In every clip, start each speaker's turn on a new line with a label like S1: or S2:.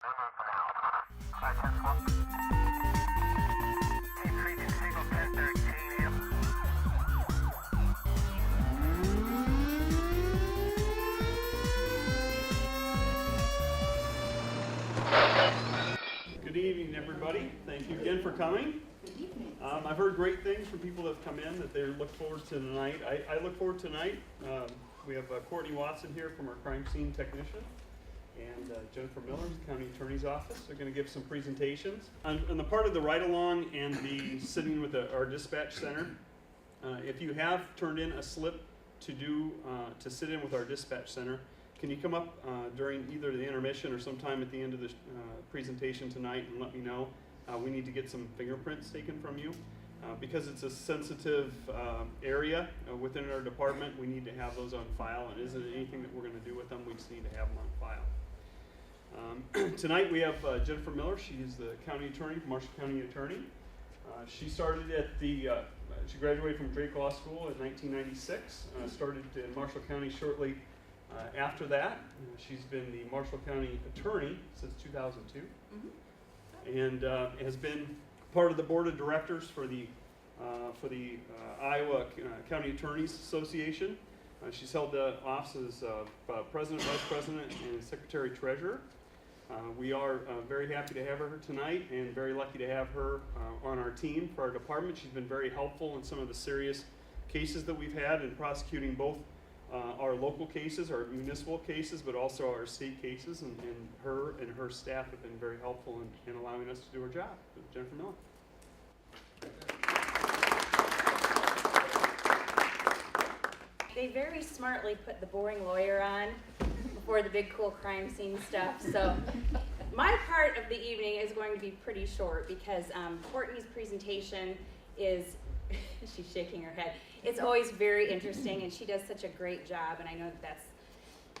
S1: Good evening, everybody. Thank you again for coming. I've heard great things from people that have come in that they look forward to tonight. I look forward to tonight. We have Courtney Watson here from our crime scene technician, and Jennifer Miller, the county attorney's office. They're going to give some presentations. On the part of the ride-along and the sitting with our dispatch center, if you have turned in a slip to sit in with our dispatch center, can you come up during either the intermission or sometime at the end of the presentation tonight and let me know? We need to get some fingerprints taken from you. Because it's a sensitive area within our department, we need to have those on file, and isn't anything that we're going to do with them, we just need to have them on file. Tonight we have Jennifer Miller. She's the county attorney, Marshall County attorney. She started at she graduated from Drake Law School in 1996, started in Marshall County shortly after that. She's been the Marshall County attorney since 2002, and has been part of the board of directors for the Iowa County Attorneys Association. She's held the offices of president, vice president, and secretary treasurer. We are very happy to have her tonight and very lucky to have her on our team for our department. She's been very helpful in some of the serious cases that we've had in prosecuting both our local cases, our municipal cases, but also our state cases, and her and her staff have been very helpful in allowing us to do our job. Jennifer Miller.
S2: They very smartly put the boring lawyer on before the big cool crime scene stuff. So my part of the evening is going to be pretty short because Courtney's presentation is, she's shaking her head. It's always very interesting, and she does such a great job, and I know that that's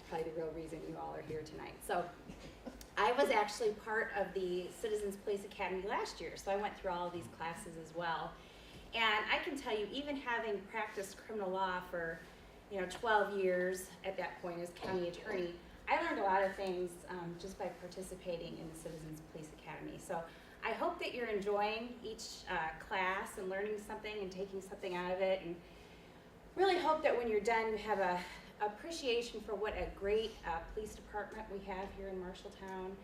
S2: probably the real reason you all are here tonight. So I was actually part of the Citizens Police Academy last year, so I went through all of these classes as well. And I can tell you, even having practiced criminal law for 12 years at that point as county attorney, I learned a lot of things just by participating in the Citizens Police Academy. So I hope that you're enjoying each class and learning something and taking something out of it, and really hope that when you're done you have a appreciation for what a great police department we have here in Marshalltown.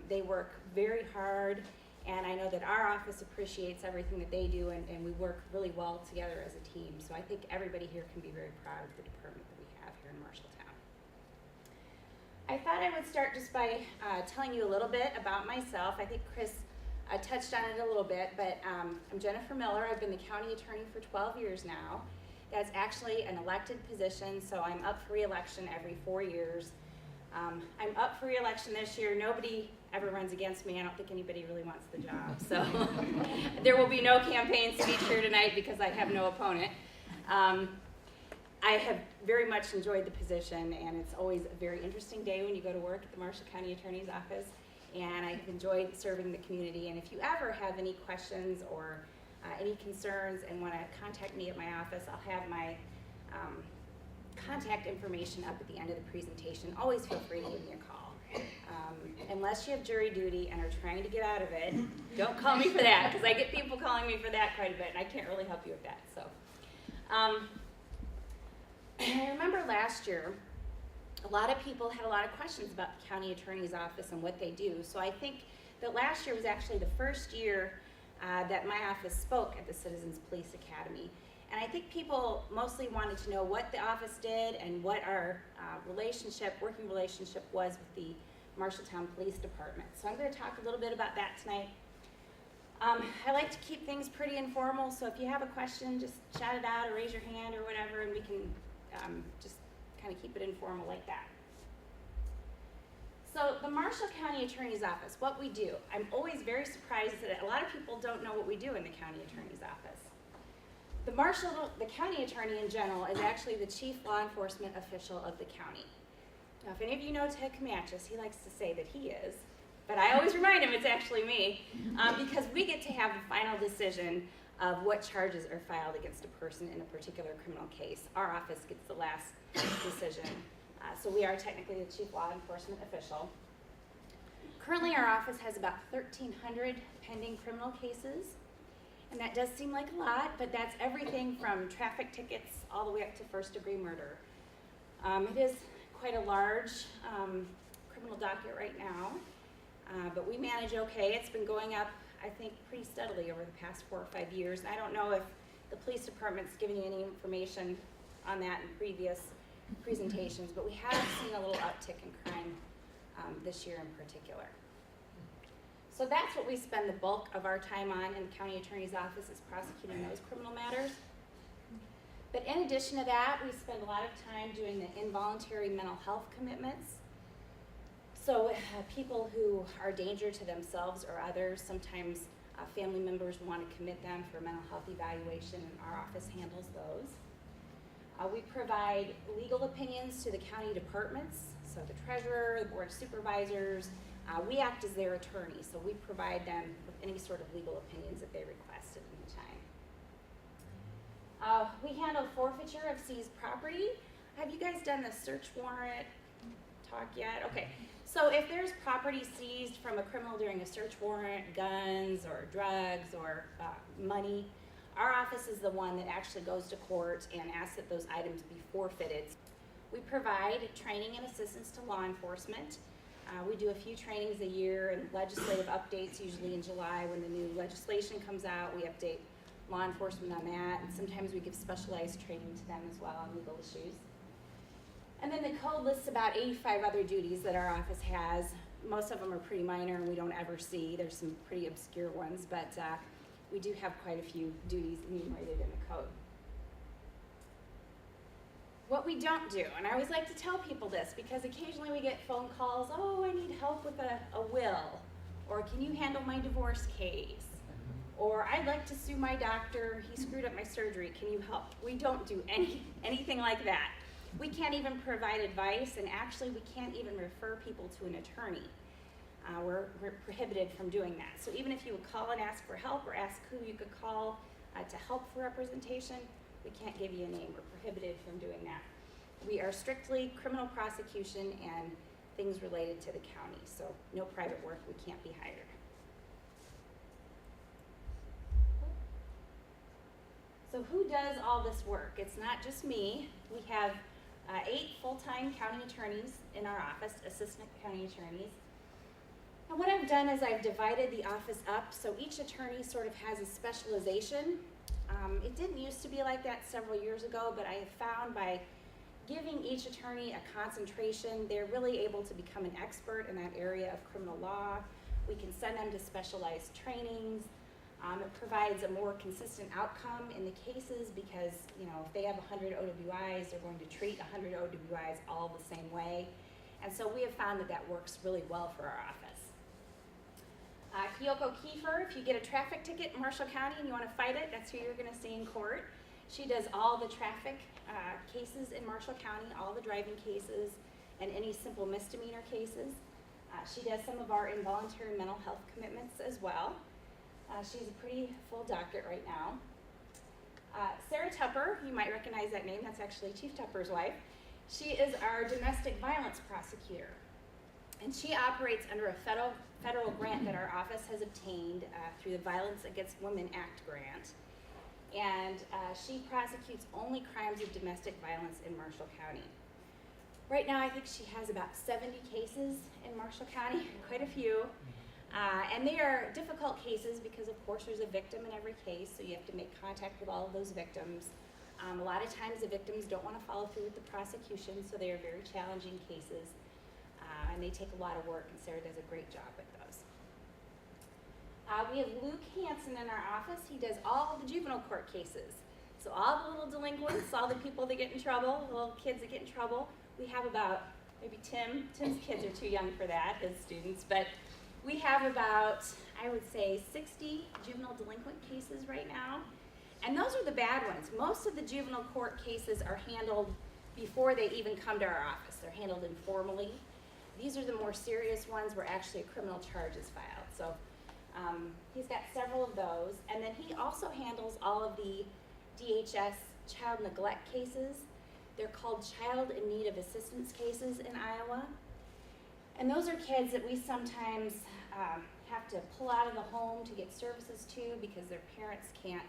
S2: They work very hard, and I know that our office appreciates everything that they do, and we work really well together as a team. So I think everybody here can be very proud of the department that we have here in Marshalltown. I thought I would start just by telling you a little bit about myself. I think Chris touched on it a little bit, but I'm Jennifer Miller. I've been the county attorney for 12 years now. That's actually an elected position, so I'm up for re-election every 4 years. I'm up for re-election this year. Nobody ever runs against me. I don't think anybody really wants the job. So there will be no campaign speech here tonight because I have no opponent. I have very much enjoyed the position, and it's always a very interesting day when you go to work at the Marshall County Attorney's Office, and I've enjoyed serving the community. And if you ever have any questions or any concerns and want to contact me at my office, I'll have my contact information up at the end of the presentation. Always feel free to give me a call. Unless you have jury duty and are trying to get out of it, don't call me for that, because I get people calling me for that quite a bit, and I can't really help you with that. So, I remember last year, a lot of people had a lot of questions about the county attorney's office and what they do. So I think that last year was actually the first year that my office spoke at the Citizens Police Academy. And I think people mostly wanted to know what the office did and what our working relationship was with the Marshalltown Police Department. So I'm going to talk a little bit about that tonight. I like to keep things pretty informal, so if you have a question, just shout it out or raise your hand or whatever, and we can just kind of keep it informal like that. So the Marshall County Attorney's Office, what we do, I'm always very surprised that a lot of people don't know what we do in the County Attorney's Office. The county attorney in general is actually the chief law enforcement official of the county. Now, if any of you know Ted Comanches, he likes to say that he is, but I always remind him it's actually me, because we get to have the final decision of what charges are filed against a person in a particular criminal case. Our office gets the last decision. So we are technically the chief law enforcement official. Currently, our office has about 1,300 pending criminal cases, and that does seem like a lot, but that's everything from traffic tickets all the way up to first-degree murder. It is quite a large criminal docket right now, but we manage okay. It's been going up, I think, pretty steadily over the past 4 or 5 years. I don't know if the police department's given you any information on that in previous presentations, but we have seen a little uptick in crime this year in particular. So that's what we spend the bulk of our time on in the county attorney's office, is prosecuting those criminal matters. But in addition to that, we spend a lot of time doing the involuntary mental health commitments. So people who are a danger to themselves or others, sometimes family members want to commit them for mental health evaluation, and our office handles those. We provide legal opinions to the county departments, so the treasurer, the board of supervisors. We act as their attorney, so we provide them with any sort of legal opinions that they request at any time. We handle forfeiture of seized property. Have you guys done the search warrant talk yet? Okay, so if there's property seized from a criminal during a search warrant, guns or drugs or money, our office is the one that actually goes to court and asks that those items be forfeited. We provide training and assistance to law enforcement. We do a few trainings a year and legislative updates, usually in July when the new legislation comes out. We update law enforcement on that, and sometimes we give specialized training to them as well on legal issues. And then the code lists about 85 other duties that our office has. Most of them are pretty minor and we don't ever see. There's some pretty obscure ones, but we do have quite a few duties enumerated in the code. What we don't do, and I always like to tell people this because occasionally we get phone calls, oh, I need help with a will, or can you handle my divorce case? Or I'd like to sue my doctor, he screwed up my surgery, can you help? We don't do anything like that. We can't even provide advice, and actually we can't even refer people to an attorney. We're prohibited from doing that. So even if you would call and ask for help or ask who you could call to help for representation, we can't give you a name. We're prohibited from doing that. We are strictly criminal prosecution and things related to the county, so no private work, we can't be hired. So who does all this work? It's not just me. We have 8 full-time county attorneys in our office, assistant county attorneys. And what I've done is I've divided the office up so each attorney sort of has a specialization. It didn't used to be like that several years ago, but I have found by giving each attorney a concentration, they're really able to become an expert in that area of criminal law. We can send them to specialized trainings. It provides a more consistent outcome in the cases because, you know, if they have 100 OWIs, they're going to treat 100 OWIs all the same way. And so we have found that that works really well for our office. Kyoko Kiefer, if you get a traffic ticket in Marshall County and you want to fight it, that's who you're going to see in court. She does all the traffic cases in Marshall County, all the driving cases, and any simple misdemeanor cases. She does some of our involuntary mental health commitments as well. She's a pretty full docket right now. Sarah Tupper, you might recognize that name, that's actually Chief Tupper's wife. She is our domestic violence prosecutor. And she operates under a federal grant that our office has obtained through the Violence Against Women Act grant. And she prosecutes only crimes of domestic violence in Marshall County. Right now, I think she has about 70 cases in Marshall County, quite a few. And they are difficult cases because, of course, there's a victim in every case, so you have to make contact with all of those victims. A lot of times the victims don't want to follow through with the prosecution, so they are very challenging cases. And they take a lot of work, and Sarah does a great job with those. We have Luke Hansen in our office. He does all the juvenile court cases. So all the little delinquents, all the people that get in trouble, the little kids that get in trouble. We have about, maybe Tim's kids are too young for that, his students, but we have about, I would say, 60 juvenile delinquent cases right now. And those are the bad ones. Most of the juvenile court cases are handled before they even come to our office. They're handled informally. These are the more serious ones where actually a criminal charge is filed. So he's got several of those. And then he also handles all of the DHS child neglect cases. They're called child in need of assistance cases in Iowa. And those are kids that we sometimes have to pull out of the home to get services to because their parents can't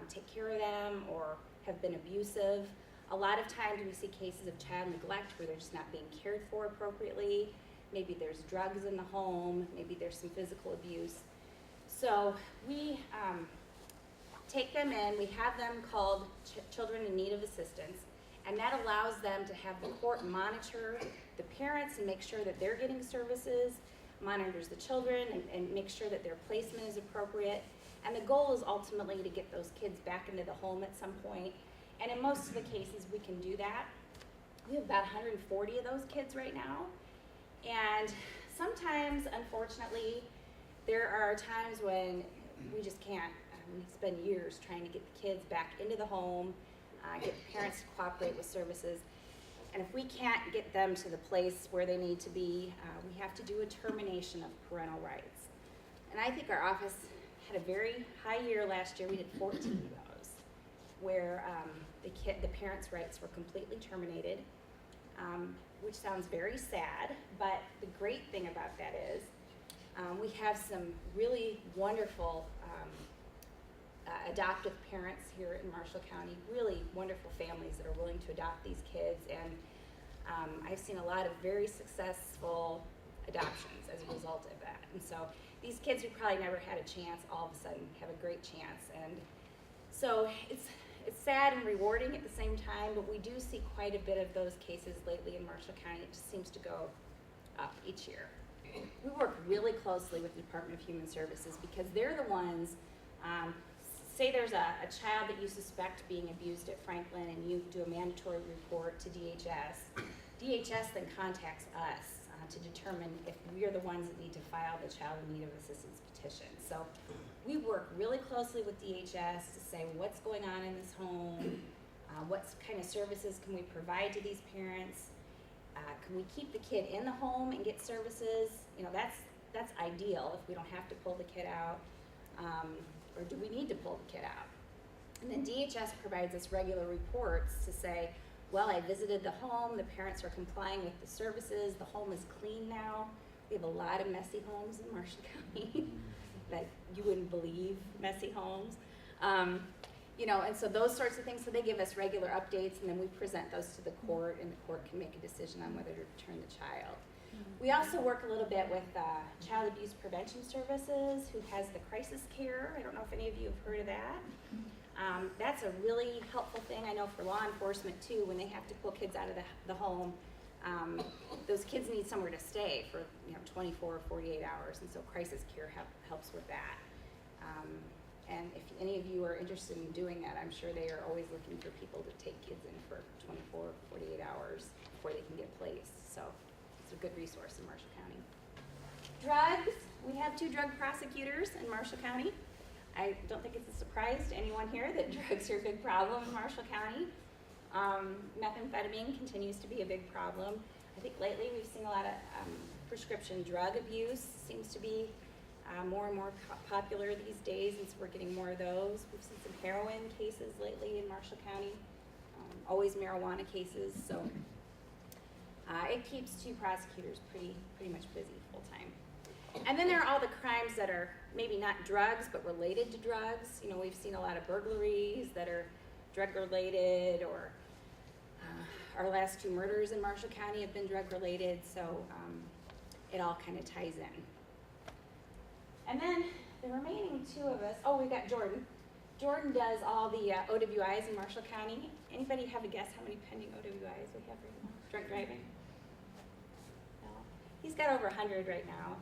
S2: take care of them or have been abusive. A lot of times we see cases of child neglect where they're just not being cared for appropriately. Maybe there's drugs in the home, maybe there's some physical abuse. So we take them in, we have them called children in need of assistance, and that allows them to have the court monitor the parents and make sure that they're getting services, monitors the children, and make sure that their placement is appropriate. And the goal is ultimately to get those kids back into the home at some point. And in most of the cases, we can do that. We have about 140 of those kids right now. And sometimes, unfortunately, there are times when we just can't. We spend years trying to get the kids back into the home, get the parents to cooperate with services. And if we can't get them to the place where they need to be, we have to do a termination of parental rights. And I think our office had a very high year last year. We did 14 of those, where the parents' rights were completely terminated, which sounds very sad, but the great thing about that is we have some really wonderful adoptive parents here in Marshall County, really wonderful families that are willing to adopt these kids, and I've seen a lot of very successful adoptions as a result of that. And so these kids who probably never had a chance all of a sudden have a great chance. And so it's sad and rewarding at the same time, but we do see quite a bit of those cases lately in Marshall County. It just seems to go up each year. We work really closely with the Department of Human Services because they're the ones, say there's a child that you suspect being abused at Franklin and you do a mandatory report to DHS. DHS then contacts us to determine if we are the ones that need to file the child in need of assistance petition. So we work really closely with DHS to say what's going on in this home, what kind of services can we provide to these parents, can we keep the kid in the home and get services? You know, that's ideal if we don't have to pull the kid out, or do we need to pull the kid out? And then DHS provides us regular reports to say, well, I visited the home, the parents are complying with the services, the home is clean now. We have a lot of messy homes in Marshall County that you wouldn't believe, messy homes. You know, and so those sorts of things, so they give us regular updates and then we present those to the court and the court can make a decision on whether to return the child. We also work a little bit with Child Abuse Prevention Services, who has the crisis care. I don't know if any of you have heard of that. That's a really helpful thing. I know for law enforcement too, when they have to pull kids out of the home, those kids need somewhere to stay for 24 or 48 hours, and so crisis care helps with that. And if any of you are interested in doing that, I'm sure they are always looking for people to take kids in for 24 or 48 hours before they can get placed. So it's a good resource in Marshall County. Drugs, we have 2 drug prosecutors in Marshall County. I don't think it's a surprise to anyone here that drugs are a big problem in Marshall County. Methamphetamine continues to be a big problem. I think lately we've seen a lot of prescription drug abuse seems to be more and more popular these days, and so we're getting more of those. We've seen some heroin cases lately in Marshall County, always marijuana cases, so it keeps 2 prosecutors pretty much busy full time. And then there are all the crimes that are maybe not drugs, but related to drugs. You know, we've seen a lot of burglaries that are drug related, or our last 2 murders in Marshall County have been drug related, so it all kind of ties in. And then the remaining 2 of us, oh, we got Jordan. Jordan does all the OWIs in Marshall County. Anybody have a guess how many pending OWIs we have right now? Drunk driving? No. He's got over 100 right now.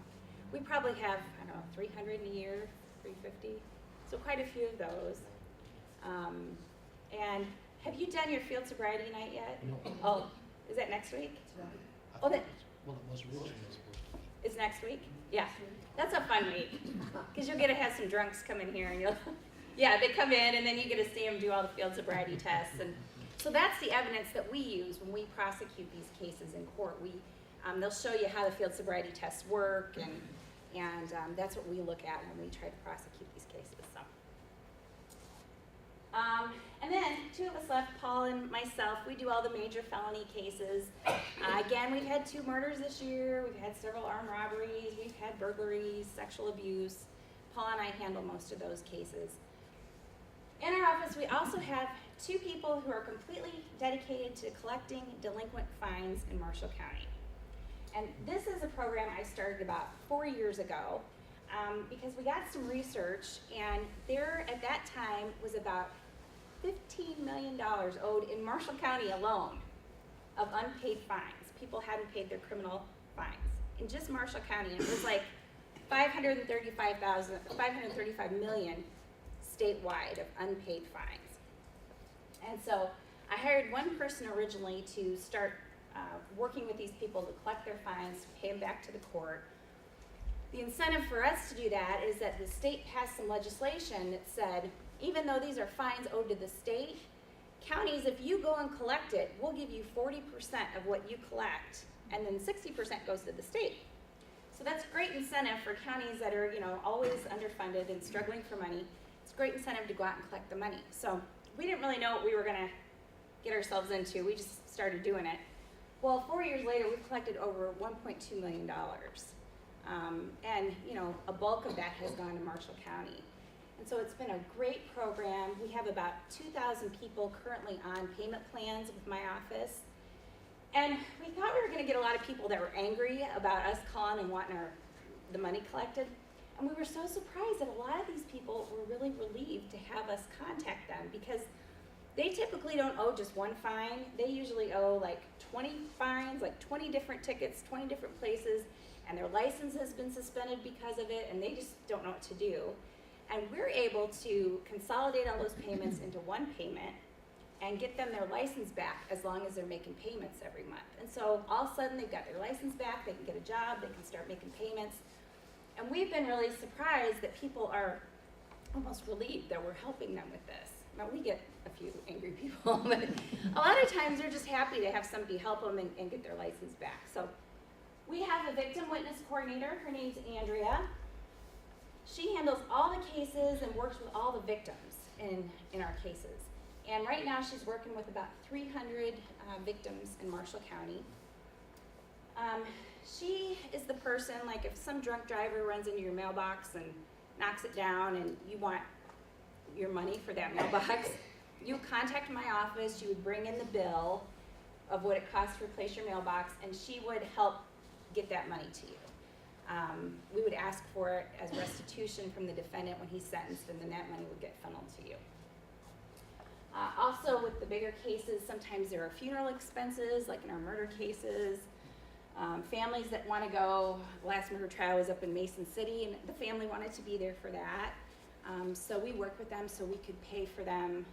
S2: We probably have, I don't know, 300 in a year, 350. So quite a few of those. And have you done your field sobriety night yet?
S3: No.
S2: Oh, is that next week?
S3: Well, it was originally supposed to be.
S2: Is next week? Yeah. That's a fun week. Because you'll get to have some drunks come in here and you'll, yeah, they come in and then you get to see them do all the field sobriety tests. And so that's the evidence that we use when we prosecute these cases in court. They'll show you how the field sobriety tests work, and that's what we look at when we try to prosecute these cases. So And then 2 of us left, Paul and myself. We do all the major felony cases. Again, we've had 2 murders this year. We've had several armed robberies. We've had burglaries, sexual abuse. Paul and I handle most of those cases. In our office, we also have 2 people who are completely dedicated to collecting delinquent fines in Marshall County. And this is a program I started about 4 years ago because we got some research, and there at that time was about $15 million owed in Marshall County alone of unpaid fines. People hadn't paid their criminal fines in just Marshall County. And it was like 535 million statewide of unpaid fines. And so I hired one person originally to start working with these people to collect their fines, to pay them back to the court. The incentive for us to do that is that the state passed some legislation that said, even though these are fines owed to the state, counties, if you go and collect it, we'll give you 40% of what you collect, and then 60% goes to the state. So that's great incentive for counties that are, always underfunded and struggling for money. It's great incentive to go out and collect the money. So we didn't really know what we were gonna get ourselves into. We just started doing it. Well, 4 years later, we've collected over $1.2 million. And a bulk of that has gone to Marshall County. And so it's been a great program. We have about 2,000 people currently on payment plans with my office. And we thought we were gonna get a lot of people that were angry about us calling and wanting the money collected. And we were so surprised that a lot of these people were really relieved to have us contact them, because they typically don't owe just one fine. They usually owe like 20 fines, like 20 different tickets, 20 different places, and their license has been suspended because of it, and they just don't know what to do. And we're able to consolidate all those payments into one payment and get them their license back as long as they're making payments every month. And so all of a sudden they've got their license back, they can get a job, they can start making payments. And we've been really surprised that people are almost relieved that we're helping them with this. Now, we get a few angry people, but a lot of times they're just happy to have somebody help them and get their license back. So we have a victim witness coordinator. Her name's Andrea. She handles all the cases and works with all the victims in our cases. And right now she's working with about 300 victims in Marshall County. She is the person, like if some drunk driver runs into your mailbox and knocks it down and you want your money for that mailbox, you contact my office, you would bring in the bill of what it costs to replace your mailbox, and she would help get that money to you. We would ask for it as restitution from the defendant when he's sentenced, and then that money would get funneled to you. Also, with the bigger cases, sometimes there are funeral expenses, like in our murder cases. Families that want to go. Last murder trial was up in Mason City, and the family wanted to be there for that. So we worked with them so we could pay for them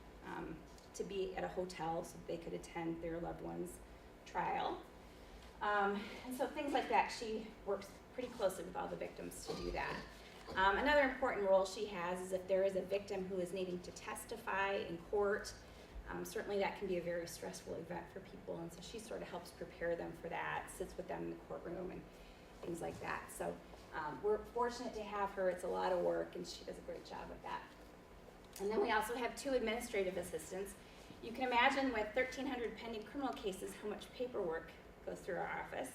S2: to be at a hotel so they could attend their loved one's trial. And so things like that, she works pretty closely with all the victims to do that. Another important role she has is if there is a victim who is needing to testify in court. Certainly that can be a very stressful event for people, and so she sort of helps prepare them for that, sits with them in the courtroom and things like that. So we're fortunate to have her. It's a lot of work, and she does a great job with that. And then we also have 2 administrative assistants. You can imagine with 1,300 pending criminal cases how much paperwork goes through our office.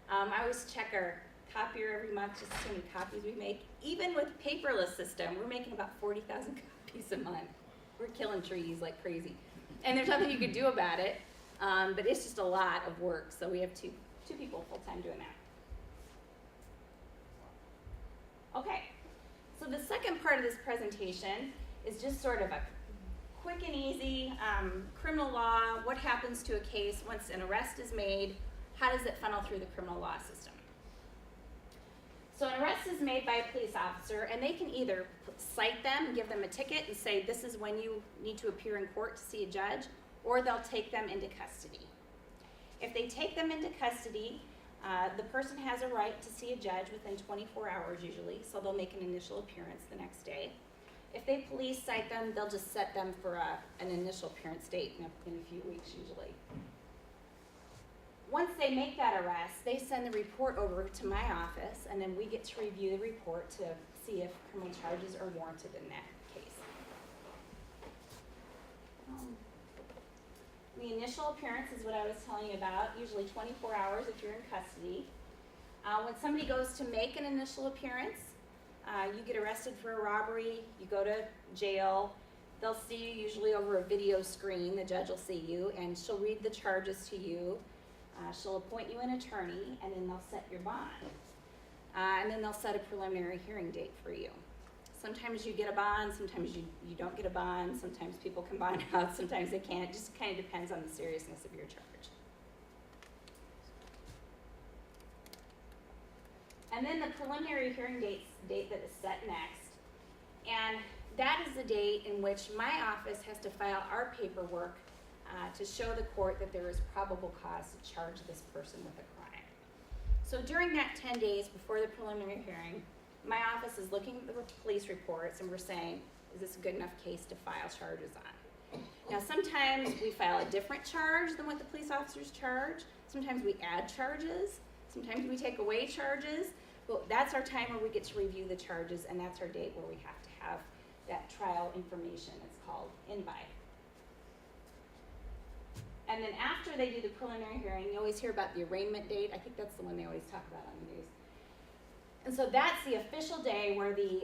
S2: I always check our copier every month just to see how many copies we make. Even with paperless system, we're making about 40,000 copies a month. We're killing trees like crazy. And there's nothing you can do about it, but it's just a lot of work. So we have two people full-time doing that. Okay, so the second part of this presentation is just sort of a quick and easy criminal law. What happens to a case once an arrest is made? How does it funnel through the criminal law system? So an arrest is made by a police officer, and they can either cite them, give them a ticket, and say this is when you need to appear in court to see a judge, or they'll take them into custody. If they take them into custody, the person has a right to see a judge within 24 hours usually, so they'll make an initial appearance the next day. If they police cite them, they'll just set them for an initial appearance date in a few weeks usually. Once they make that arrest, they send the report over to my office, and then we get to review the report to see if criminal charges are warranted in that case. The initial appearance is what I was telling you about, usually 24 hours if you're in custody. When somebody goes to make an initial appearance, you get arrested for a robbery, you go to jail, they'll see you usually over a video screen, the judge will see you, and she'll read the charges to you. She'll appoint you an attorney, and then they'll set your bond. And then they'll set a preliminary hearing date for you. Sometimes you get a bond, sometimes you don't get a bond, sometimes people can bond out, sometimes they can't. It just kind of depends on the seriousness of your charge. And then the preliminary hearing date that is set next. And that is the date in which my office has to file our paperwork to show the court that there is probable cause to charge this person with a crime. So during that 10 days before the preliminary hearing, my office is looking at the police reports and we're saying, is this a good enough case to file charges on? Now sometimes we file a different charge than what the police officers charge. Sometimes we add charges. Sometimes we take away charges. But that's our time where we get to review the charges, and that's our date where we have to have that trial information. It's called in-by. And then after they do the preliminary hearing, you always hear about the arraignment date. I think that's the one they always talk about on the news. And so that's the official day where the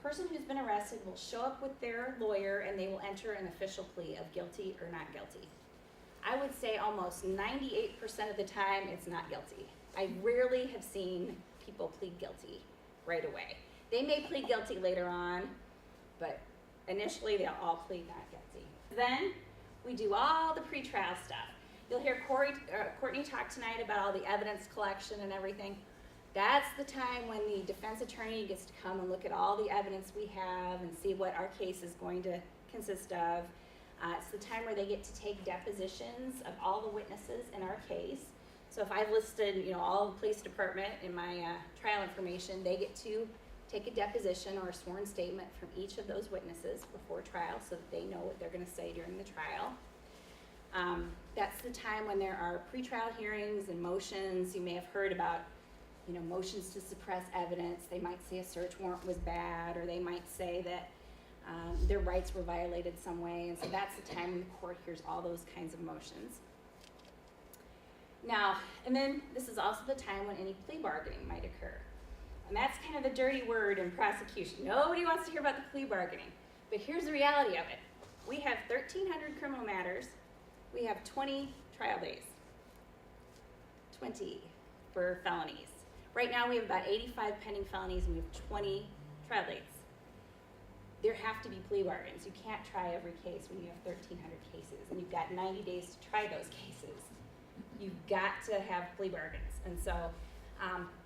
S2: person who's been arrested will show up with their lawyer and they will enter an official plea of guilty or not guilty. I would say almost 98% of the time it's not guilty. I rarely have seen people plead guilty right away. They may plead guilty later on, but initially they'll all plead not guilty. Then we do all the pretrial stuff. You'll hear Courtney talk tonight about all the evidence collection and everything. That's the time when the defense attorney gets to come and look at all the evidence we have and see what our case is going to consist of. It's the time where they get to take depositions of all the witnesses in our case. So if I've listed, all the police department in my trial information, they get to take a deposition or a sworn statement from each of those witnesses before trial so that they know what they're going to say during the trial. That's the time when there are pretrial hearings and motions. You may have heard about, motions to suppress evidence. They might say a search warrant was bad, or they might say that their rights were violated some way. And so that's the time when the court hears all those kinds of motions. Now, and then this is also the time when any plea bargaining might occur. And that's kind of the dirty word in prosecution. Nobody wants to hear about the plea bargaining. But here's the reality of it. We have 1,300 criminal matters. We have 20 trial days. 20 for felonies. Right now we have about 85 pending felonies and we have 20 trial dates. There have to be plea bargains. You can't try every case when you have 1,300 cases and you've got 90 days to try those cases. You've got to have plea bargains. And so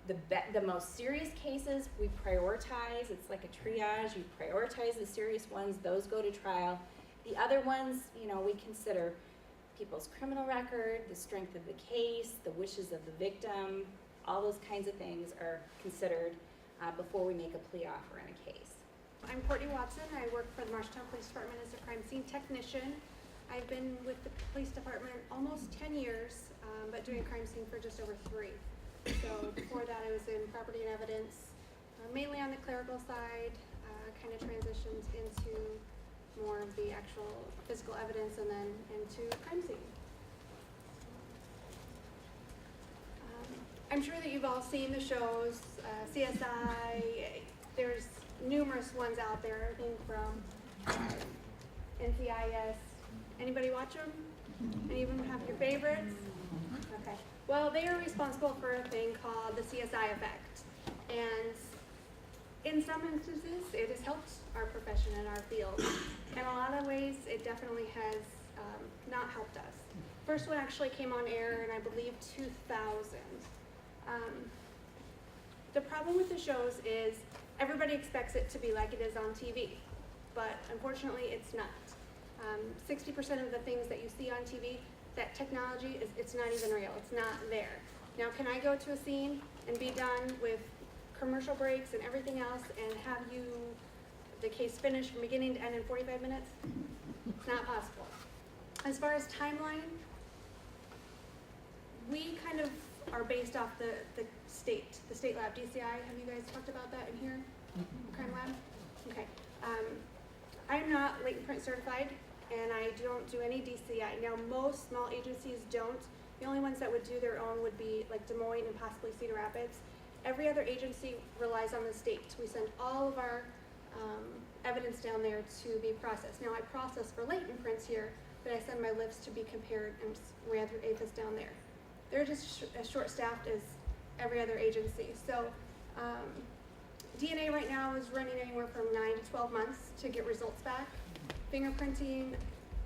S2: the most serious cases we prioritize. It's like a triage. You prioritize the serious ones. Those go to trial. The other ones, we consider people's criminal record, the strength of the case, the wishes of the victim. All those kinds of things are considered before we make a plea offer in a case.
S4: I'm Courtney Watson. I work for the Marshalltown Police Department as a crime scene technician. I've been with the police department almost 10 years, but doing crime scene for just over 3. So before that I was in property and evidence, mainly on the clerical side, kind of transitioned into more of the actual physical evidence and then into crime scene. I'm sure that you've all seen the shows, CSI. There's numerous ones out there, I think from NCIS. Anybody watch them? Any of them have your favorites? Okay. Well, they are responsible for a thing called the CSI effect. And in some instances, it has helped our profession and our field. In a lot of ways, it definitely has not helped us. First one actually came on air in, I believe, 2000. The problem with the shows is everybody expects it to be like it is on TV, but unfortunately it's not. 60% of the things that you see on TV, that technology, it's not even real, it's not there. Now, can I go to a scene and be done with commercial breaks and everything else and have the case finished from beginning to end in 45 minutes? It's not possible. As far as timeline, we kind of are based off the state lab, DCI. Have you guys talked about that in here? Crime lab? Okay. I'm not latent print certified, and I don't do any DCI. Now, most small agencies don't. The only ones that would do their own would be like Des Moines and possibly Cedar Rapids. Every other agency relies on the state. We send all of our evidence down there to be processed. Now, I process for latent prints here, but I send my lifts to be compared and ran through APHIS down there. They're just as short-staffed as every other agency. So DNA right now is running anywhere from 9 to 12 months to get results back. Fingerprinting,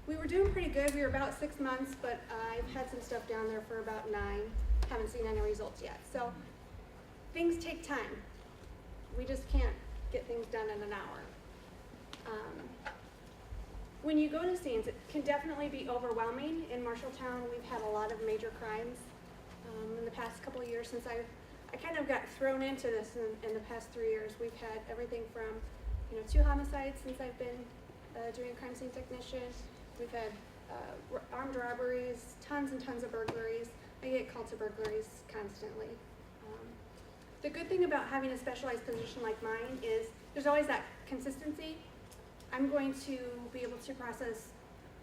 S4: we were doing pretty good. We were about 6 months, but I've had some stuff down there for about 9. Haven't seen any results yet. So things take time. We just can't get things done in an hour. When you go to scenes, it can definitely be overwhelming. In Marshalltown, we've had a lot of major crimes in the past couple of years since I kind of got thrown into this in the past 3 years. We've had everything from 2 homicides since I've been doing crime scene technician. We've had armed robberies, tons and tons of burglaries. I get called to burglaries constantly. The good thing about having a specialized position like mine is there's always that consistency. I'm going to be able to process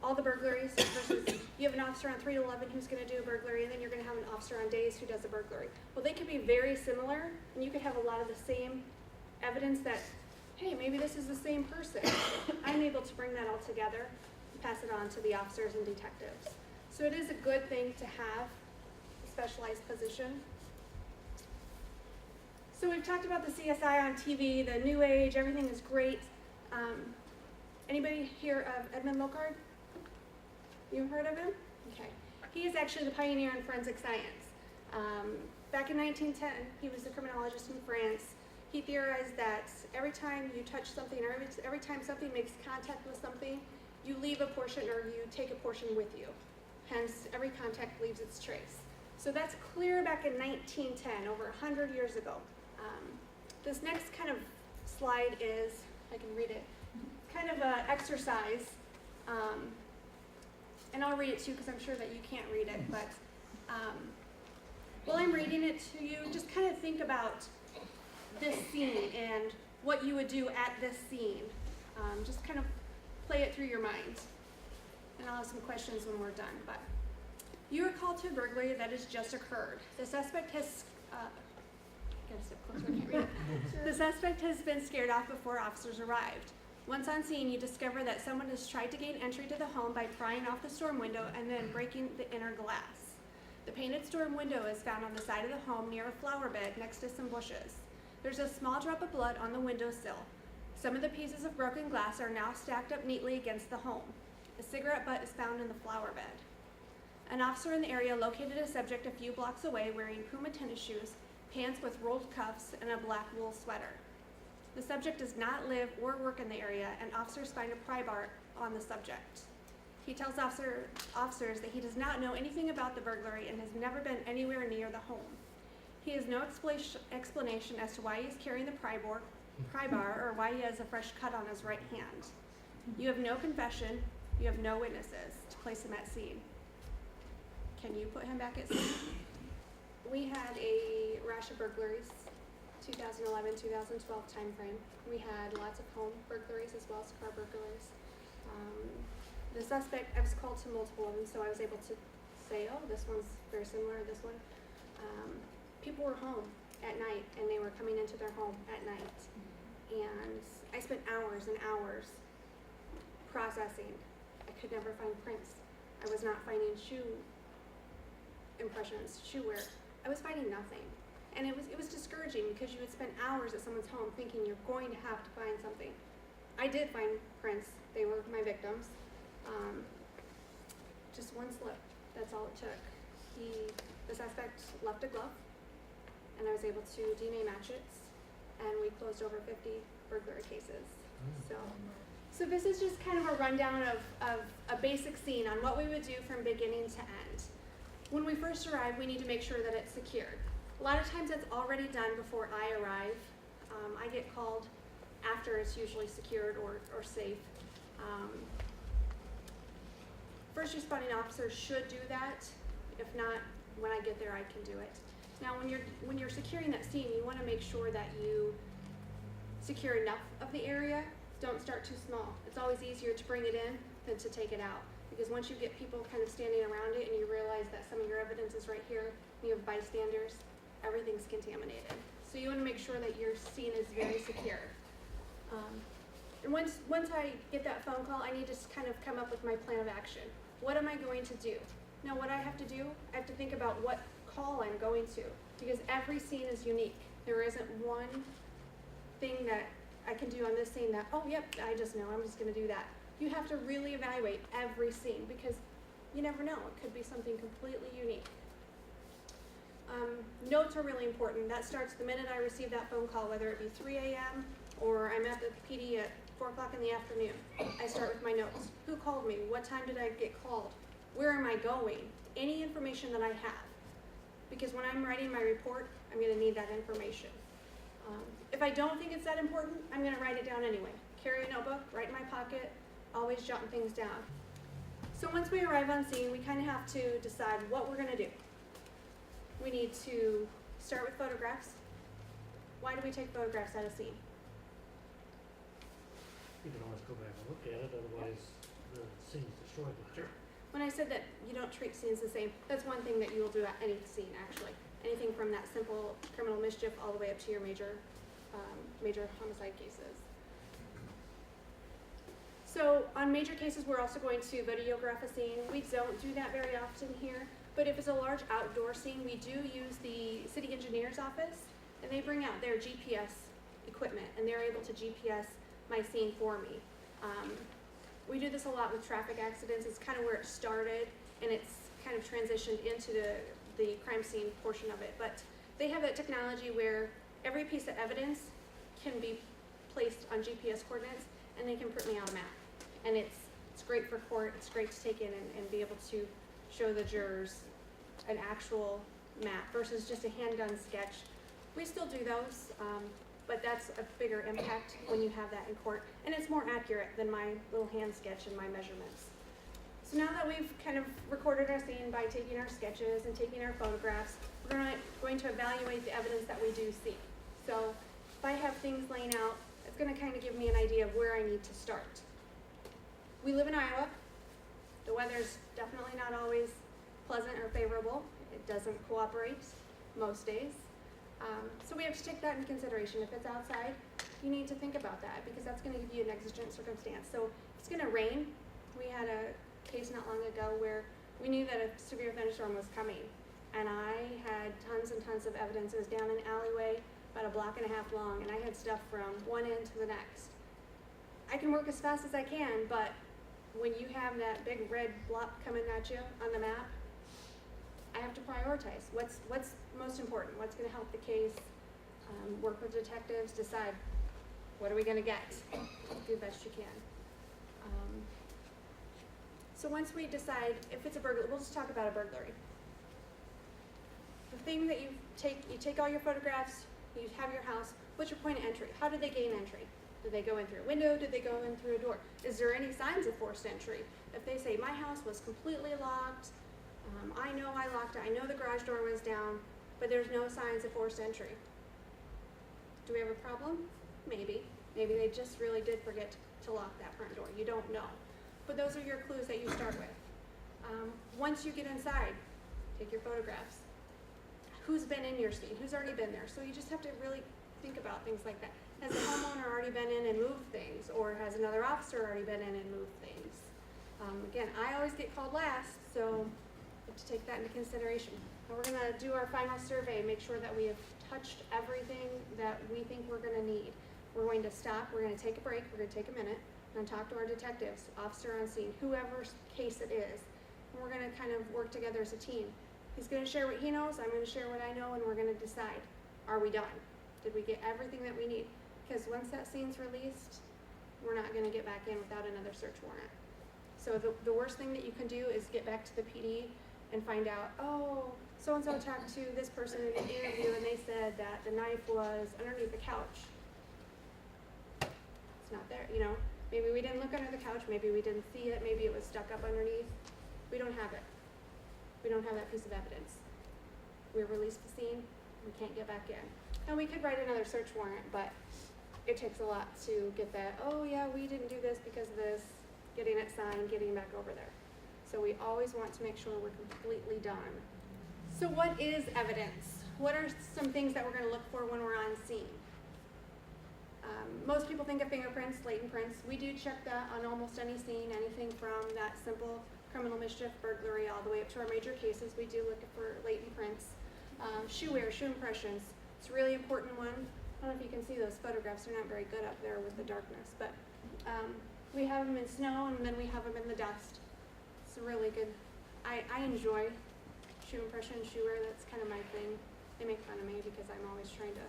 S4: all the burglaries versus you have an officer on 3 to 11 who's going to do a burglary, and then you're going to have an officer on days who does a burglary. Well, they could be very similar, and you could have a lot of the same evidence that, hey, maybe this is the same person. I'm able to bring that all together and pass it on to the officers and detectives. So it is a good thing to have a specialized position. So we've talked about the CSI on TV, the new age, everything is great. Anybody hear of Edmund Locard? You heard of him? Okay. He is actually the pioneer in forensic science. Back in 1910, he was a criminologist in France. He theorized that every time you touch something, or every time something makes contact with something, you leave a portion or you take a portion with you. Hence, every contact leaves its trace. So that's clear back in 1910, over 100 years ago. This next kind of slide is, I can read it, kind of an exercise. And I'll read it too because I'm sure that you can't read it, but while I'm reading it to you, just kind of think about this scene and what you would do at this scene. Just kind of play it through your mind. And I'll have some questions when we're done. But you are called to a burglary that has just occurred. The suspect has, gotta step closer, I can't read it. The suspect has been scared off before officers arrived. Once on scene, you discover that someone has tried to gain entry to the home by prying off the storm window and then breaking the inner glass. The painted storm window is found on the side of the home near a flower bed next to some bushes. There's a small drop of blood on the windowsill. Some of the pieces of broken glass are now stacked up neatly against the home. A cigarette butt is found in the flower bed. An officer in the area located a subject a few blocks away wearing Puma tennis shoes, pants with rolled cuffs, and a black wool sweater. The subject does not live or work in the area, and officers find a pry bar on the subject. He tells officers that he does not know anything about the burglary and has never been anywhere near the home. He has no explanation as to why he's carrying the pry bar or why he has a fresh cut on his right hand. You have no confession. You have no witnesses to place him at scene. Can you put him back at scene? We had a rash of burglaries, 2011-2012 time frame. We had lots of home burglaries as well as car burglaries. The suspect, I was called to multiple of them, so I was able to say, oh, this one's very similar to this one. People were home at night, and they were coming into their home at night. And I spent hours and hours processing. I could never find prints. I was not finding shoe impressions, shoe wear. I was finding nothing. And it was discouraging because you would spend hours at someone's home thinking you're going to have to find something. I did find prints. They were my victims. Just one slip. That's all it took. The suspect left a glove, and I was able to DNA match it, and we closed over 50 burglary cases. So this is just kind of a rundown of a basic scene on what we would do from beginning to end. When we first arrive, we need to make sure that it's secured. A lot of times that's already done before I arrive. I get called after it's usually secured or safe. First responding officers should do that. If not, when I get there, I can do it. Now, when you're securing that scene, you want to make sure that you secure enough of the area. Don't start too small. It's always easier to bring it in than to take it out. Because once you get people kind of standing around it and you realize that some of your evidence is right here, and you have bystanders, everything's contaminated. So you want to make sure that your scene is very secure. And once I get that phone call, I need to kind of come up with my plan of action. What am I going to do? Now what I have to do, I have to think about what call I'm going to, because every scene is unique. There isn't one thing that I can do on this scene that, oh yep, I just know, I'm just gonna do that. You have to really evaluate every scene because you never know, it could be something completely unique. Notes are really important. That starts the minute I receive that phone call, whether it be 3 a.m. or I'm at the PD at 4 o'clock in the afternoon. I start with my notes. Who called me? What time did I get called? Where am I going? Any information that I have. Because when I'm writing my report, I'm going to need that information. If I don't think it's that important, I'm going to write it down anyway. Carry a notebook, write in my pocket, always jotting things down. So once we arrive on scene, we kind of have to decide what we're going to do. We need to start with photographs. Why do we take photographs at a scene?
S3: You can always go back and look at it, otherwise the scene's destroyed. Sure.
S4: When I said that you don't treat scenes the same, that's one thing that you will do at any scene, actually. Anything from that simple criminal mischief all the way up to your major homicide cases. So on major cases, we're also going to videograph a scene. We don't do that very often here, but if it's a large outdoor scene, we do use the city engineer's office, and they bring out their GPS equipment, and they're able to GPS my scene for me. We do this a lot with traffic accidents. It's kind of where it started, and it's kind of transitioned into the crime scene portion of it. But they have that technology where every piece of evidence can be placed on GPS coordinates, and they can print me out a map. And it's great for court. It's great to take in and be able to show the jurors an actual map versus just a handgun sketch. We still do those, but that's a bigger impact when you have that in court, and it's more accurate than my little hand sketch and my measurements. So now that we've kind of recorded our scene by taking our sketches and taking our photographs, we're going to evaluate the evidence that we do see. So if I have things laying out, it's going to kind of give me an idea of where I need to start. We live in Iowa. The weather's definitely not always pleasant or favorable. It doesn't cooperate most days. So we have to take that into consideration. If it's outside, you need to think about that because that's going to give you an exigent circumstance. So if it's going to rain, we had a case not long ago where we knew that a severe thunderstorm was coming, and I had tons and tons of evidence. It was down an alleyway about 1.5 blocks long, and I had stuff from one end to the next. I can work as fast as I can, but when you have that big red blob coming at you on the map, I have to prioritize. What's most important? What's going to help the case? Work with detectives, decide what are we going to get? Do the best you can. So once we decide if it's a burglary, we'll just talk about a burglary. The thing that you take all your photographs, you have your house, what's your point of entry? How did they gain entry? Did they go in through a window? Did they go in through a door? Is there any signs of forced entry? If they say, my house was completely locked, I know I locked it, I know the garage door was down, but there's no signs of forced entry. Do we have a problem? Maybe. Maybe they just really did forget to lock that front door. You don't know. But those are your clues that you start with. Once you get inside, take your photographs. Who's been in your scene? Who's already been there? So you just have to really think about things like that. Has the homeowner already been in and moved things? Or has another officer already been in and moved things? Again, I always get called last, so you have to take that into consideration. Now we're going to do our final survey, make sure that we have touched everything that we think we're going to need. We're going to stop, we're going to take a break, we're going to take a minute, and talk to our detectives, officer on scene, whoever's case it is. And we're going to kind of work together as a team. He's going to share what he knows, I'm going to share what I know, and we're going to decide, are we done? Did we get everything that we need? Because once that scene's released, we're not going to get back in without another search warrant. So the worst thing that you can do is get back to the PD and find out, oh, so-and-so talked to this person in an interview and they said that the knife was underneath the couch. It's not there, you know. Maybe we didn't look under the couch, maybe we didn't see it, maybe it was stuck up underneath. We don't have it. We don't have that piece of evidence. We released the scene, we can't get back in. And we could write another search warrant, but it takes a lot to get that, oh yeah, we didn't do this because of this. getting it signed, getting back over there. So we always want to make sure we're completely done. So what is evidence? What are some things that we're going to look for when we're on scene? Most people think of fingerprints, latent prints. We do check that on almost any scene, anything from that simple criminal mischief, burglary, all the way up to our major cases. We do look for latent prints. Shoe wear, shoe impressions. It's a really important one. I don't know if you can see those photographs. They're not very good up there with the darkness, but we have them in snow and then we have them in the dust. It's a really good, I enjoy shoe impression, shoe wear. That's kind of my thing. They make fun of me because I'm always trying to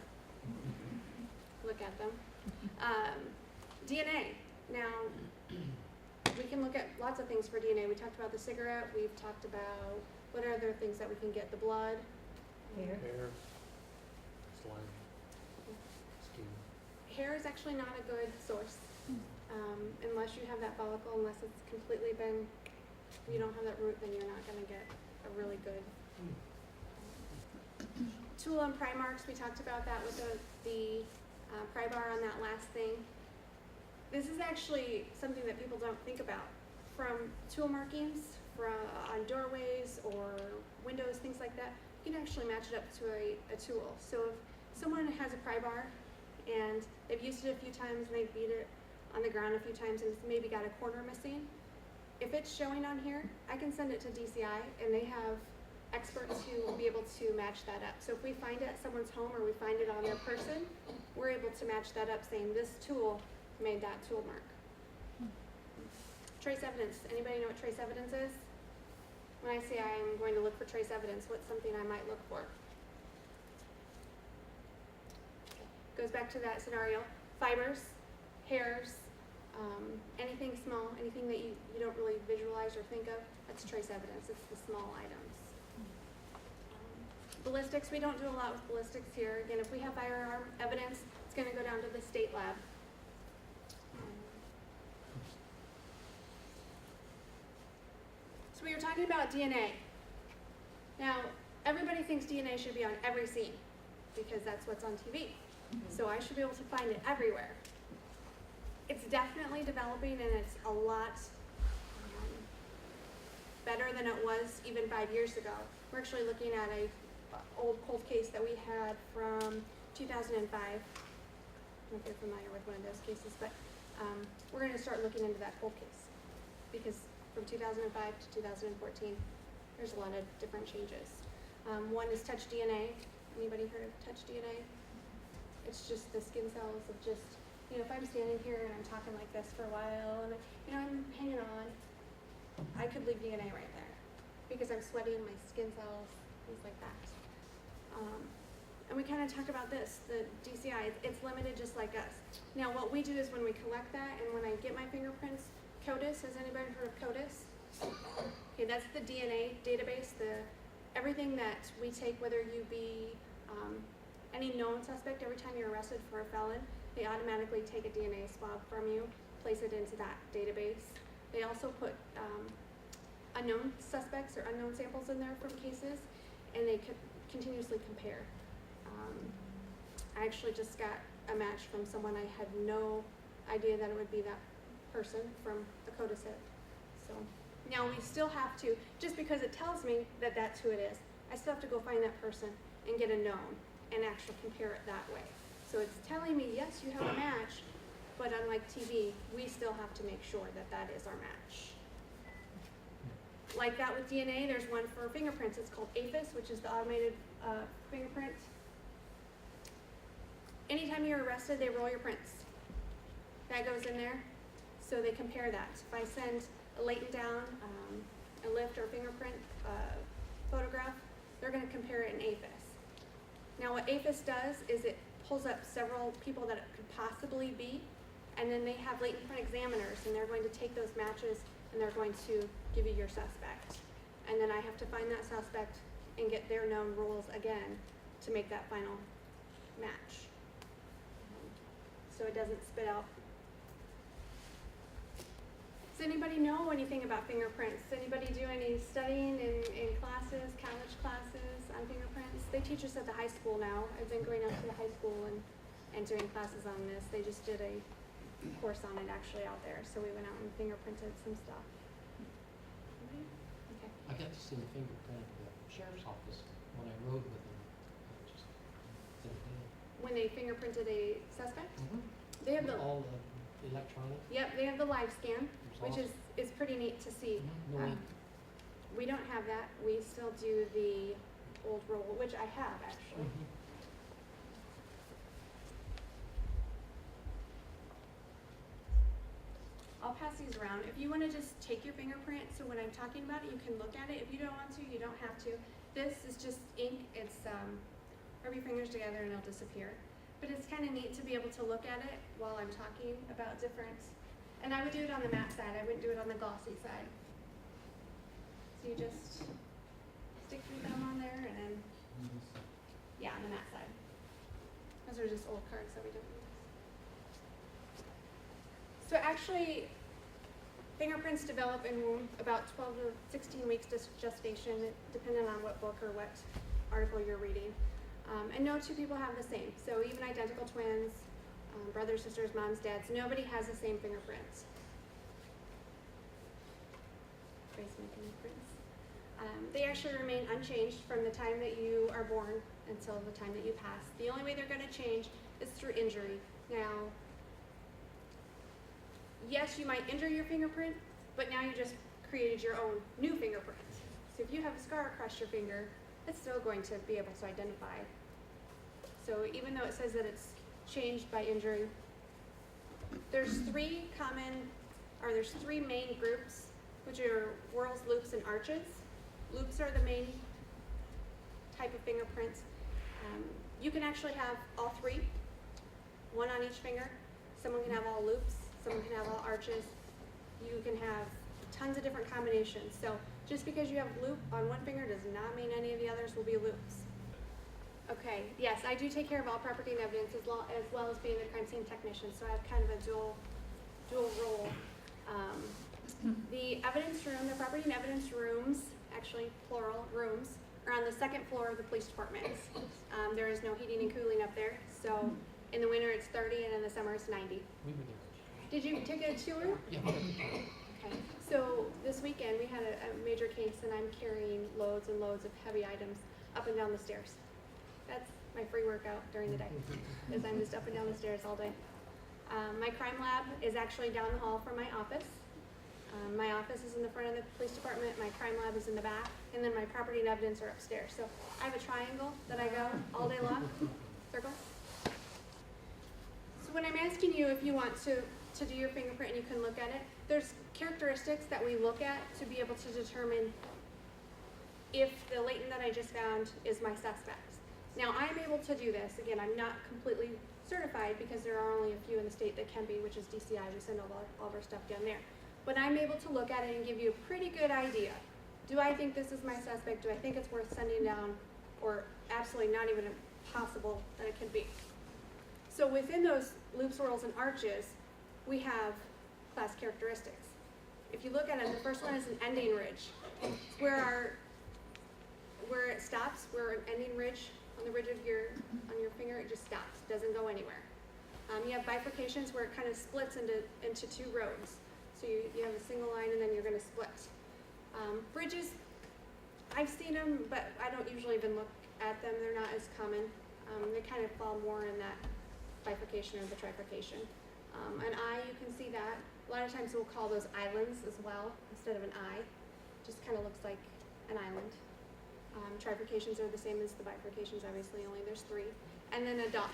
S4: look at them. DNA. Now, we can look at lots of things for DNA. We talked about the cigarette. We've talked about what other things that we can get. The blood.
S2: Hair.
S3: Hair, slime, skin.
S4: Hair is actually not a good source unless you have that follicle, unless it's completely been, you don't have that root, then you're not going to get a really good. Tool and pry marks, we talked about that with the pry bar on that last thing. This is actually something that people don't think about. From tool markings, on doorways or windows, things like that, you can actually match it up to a tool. So if someone has a pry bar and they've used it a few times and they've beat it on the ground a few times and it's maybe got a corner missing, if it's showing on here, I can send it to DCI and they have experts who will be able to match that up. So if we find it at someone's home or we find it on their person, we're able to match that up saying this tool made that tool mark. Trace evidence. Anybody know what trace evidence is? When I say I'm going to look for trace evidence, what's something I might look for? Goes back to that scenario. Fibers, hairs, anything small, anything that you don't really visualize or think of, that's trace evidence. It's the small items. Ballistics, we don't do a lot with ballistics here. Again, if we have firearm evidence, it's going to go down to the state lab. So we were talking about DNA. Now, everybody thinks DNA should be on every scene because that's what's on TV. So I should be able to find it everywhere. It's definitely developing and it's a lot better than it was even 5 years ago. We're actually looking at a old cold case that we had from 2005. I don't know if you're familiar with one of those cases, but we're going to start looking into that cold case because from 2005 to 2014, there's a lot of different changes. One is touch DNA. Anybody heard of touch DNA? It's just the skin cells of just, if I'm standing here and I'm talking like this for a while and, I'm hanging on, I could leave DNA right there because I'm sweating my skin cells, things like that. And we kind of talked about this, the DCI, it's limited just like us. Now what we do is when we collect that and when I get my fingerprints, CODIS, has anybody heard of CODIS? Okay, that's the DNA database, everything that we take, whether you be any known suspect, every time you're arrested for a felon, they automatically take a DNA swab from you, place it into that database. They also put unknown suspects or unknown samples in there from cases, and they continuously compare. I actually just got a match from someone I had no idea that it would be that person from a CODIS hit. So now we still have to, just because it tells me that that's who it is, I still have to go find that person and get a known and actually compare it that way. So it's telling me, yes, you have a match, but unlike TV, we still have to make sure that that is our match. Like that with DNA, there's one for fingerprints. It's called AYS, which is the automated fingerprint. Anytime you're arrested, they roll your prints. That goes in there, so they compare that. If I send a latent down, a lift or fingerprint photograph, they're going to compare it in AYS. Now what AYS does is it pulls up several people that it could possibly be, and then they have latent print examiners, and they're going to take those matches and they're going to give you your suspect. And then I have to find that suspect and get their known rules again to make that final match. So it doesn't spit out. Does anybody know anything about fingerprints? Anybody do any studying in classes, college classes on fingerprints? They teach us at the high school now. I've been going up to the high school and doing classes on this. They just did a course on it actually out there, so we went out and fingerprinted some stuff. Okay.
S5: I got to see the fingerprint of the sheriff's office when I rode with them. Just
S4: When they fingerprinted a suspect, they have the,
S5: all the electronic.
S4: yep, they have the live scan,
S5: It's
S4: which
S5: awesome.
S4: is pretty neat to see.
S5: No ink.
S4: We don't have that. We still do the old roll, which I have actually. I'll pass these around. If you want to just take your fingerprint, so when I'm talking about it, you can look at it. If you don't want to, you don't have to. This is just ink. It's rub your fingers together and it'll disappear. But it's kind of neat to be able to look at it while I'm talking about different. And I would do it on the matte side. I wouldn't do it on the glossy side. So you just stick your thumb on there and then, yeah, on the matte side. Those are just old cards that we don't use. So actually, fingerprints develop in about 12 to 16 weeks gestation, depending on what book or what article you're reading. And no two people have the same. So even identical twins, brothers, sisters, moms, dads, nobody has the same fingerprints. Trace my fingerprints. They actually remain unchanged from the time that you are born until the time that you pass. The only way they're going to change is through injury. Now, yes, you might injure your fingerprint, but now you just created your own new fingerprint. So if you have a scar across your finger, it's still going to be able to identify. So even though it says that it's changed by injury, there's three main groups, which are whorls, loops, and arches. Loops are the main type of fingerprints. You can actually have all three, one on each finger. Someone can have all loops, someone can have all arches. You can have tons of different combinations. So just because you have loop on one finger does not mean any of the others will be loops. Okay, yes, I do take care of all property and evidence as well as being the crime scene technician, so I have kind of a dual role. The evidence room, the property and evidence rooms, actually plural rooms, are on the second floor of the police department. There is no heating and cooling up there, so in the winter it's 30 and in the summer it's 90.
S5: We were there.
S4: Did you take a tour?
S5: Yeah.
S4: Okay, so this weekend we had a major case and I'm carrying loads and loads of heavy items up and down the stairs. That's my free workout during the day, is I'm just up and down the stairs all day. My crime lab is actually down the hall from my office. My office is in the front of the police department, my crime lab is in the back, and then my property and evidence are upstairs. So I have a triangle that I go all day long, circle. So when I'm asking you if you want to do your fingerprint and you can look at it, there's characteristics that we look at to be able to determine if the latent that I just found is my suspect. Now I'm able to do this. Again, I'm not completely certified because there are only a few in the state that can be, which is DCI. We send all of our stuff down there. But I'm able to look at it and give you a pretty good idea. Do I think this is my suspect? Do I think it's worth sending down? Or absolutely not even possible that it could be. So within those loops, swirls, and arches, we have class characteristics. If you look at it, the first one is an ending ridge. It's where it stops, where an ending ridge on the ridge of your finger, it just stops, doesn't go anywhere. You have bifurcations where it kind of splits into two roads. So you have a single line and then you're going to split. Bridges, I've seen them, but I don't usually even look at them. They're not as common. They kind of fall more in that bifurcation or the trifurcation. An eye, you can see that. A lot of times we'll call those islands as well instead of an eye. Just kind of looks like an island. Trifurcations are the same as the bifurcations, obviously, only there's three. And then a dot.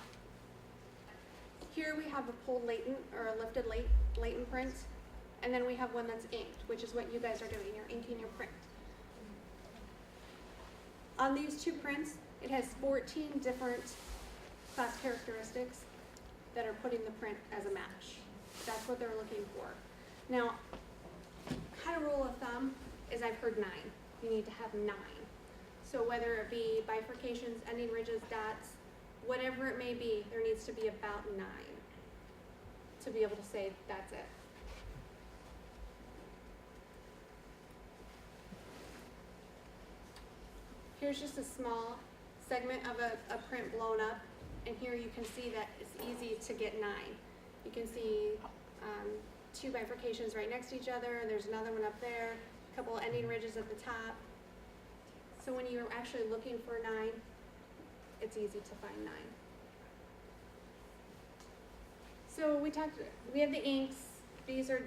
S4: Here we have a pulled latent or a lifted latent print. And then we have one that's inked, which is what you guys are doing. You're inking your print. On these two prints, it has 14 different class characteristics that are putting the print as a match. That's what they're looking for. Now, kind of rule of thumb is I've heard 9. You need to have 9. So whether it be bifurcations, ending ridges, dots, whatever it may be, there needs to be about 9 to be able to say that's it. Here's just a small segment of a print blown up, and here you can see that it's easy to get 9. You can see 2 bifurcations right next to each other. There's another one up there, a couple ending ridges at the top. So when you're actually looking for 9, it's easy to find 9. So we have the inks. These are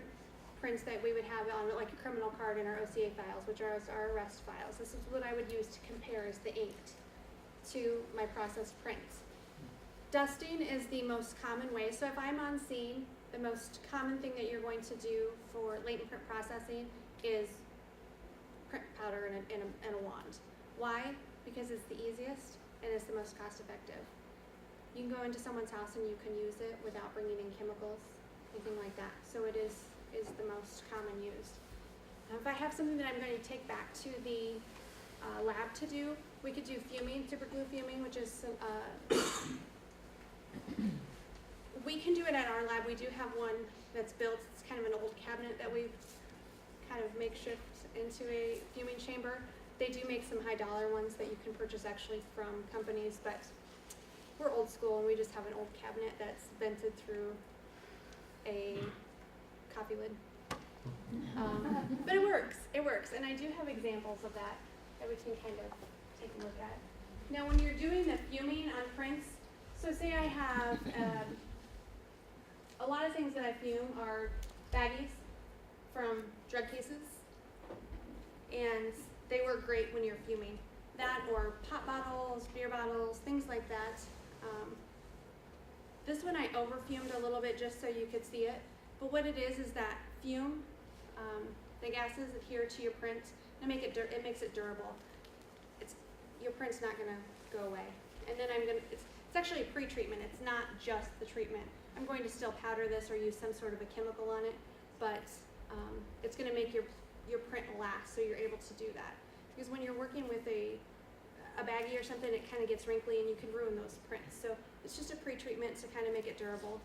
S4: prints that we would have on like a criminal card in our OCA files, which are our arrest files. This is what I would use to compare as the inked to my processed prints. Dusting is the most common way. So if I'm on scene, the most common thing that you're going to do for latent print processing is print powder and a wand. Why? Because it's the easiest and it's the most cost effective. You can go into someone's house and you can use it without bringing in chemicals, anything like that. So it is the most common used. Now, if I have something that I'm going to take back to the lab to do, we could do fuming, super glue fuming, which is we can do it at our lab. We do have one that's built. It's kind of an old cabinet that we've kind of makeshift into a fuming chamber. They do make some high dollar ones that you can purchase actually from companies, but we're old school and we just have an old cabinet that's vented through a coffee lid. But it works, and I do have examples of that we can kind of take a look at. Now when you're doing the fuming on prints, so say I have a lot of things that I fume are baggies from drug cases, and they work great when you're fuming. That or pop bottles, beer bottles, things like that. This one I over-fumed a little bit just so you could see it. But what it is that fume, the gases adhere to your print and it makes it durable. Your print's not gonna go away. And then it's actually a pre-treatment. It's not just the treatment. I'm going to still powder this or use some sort of a chemical on it, but it's gonna make your print last, so you're able to do that. Because when you're working with a baggie or something, it kind of gets wrinkly and you can ruin those prints. So it's just a pre-treatment to kind of make it durable.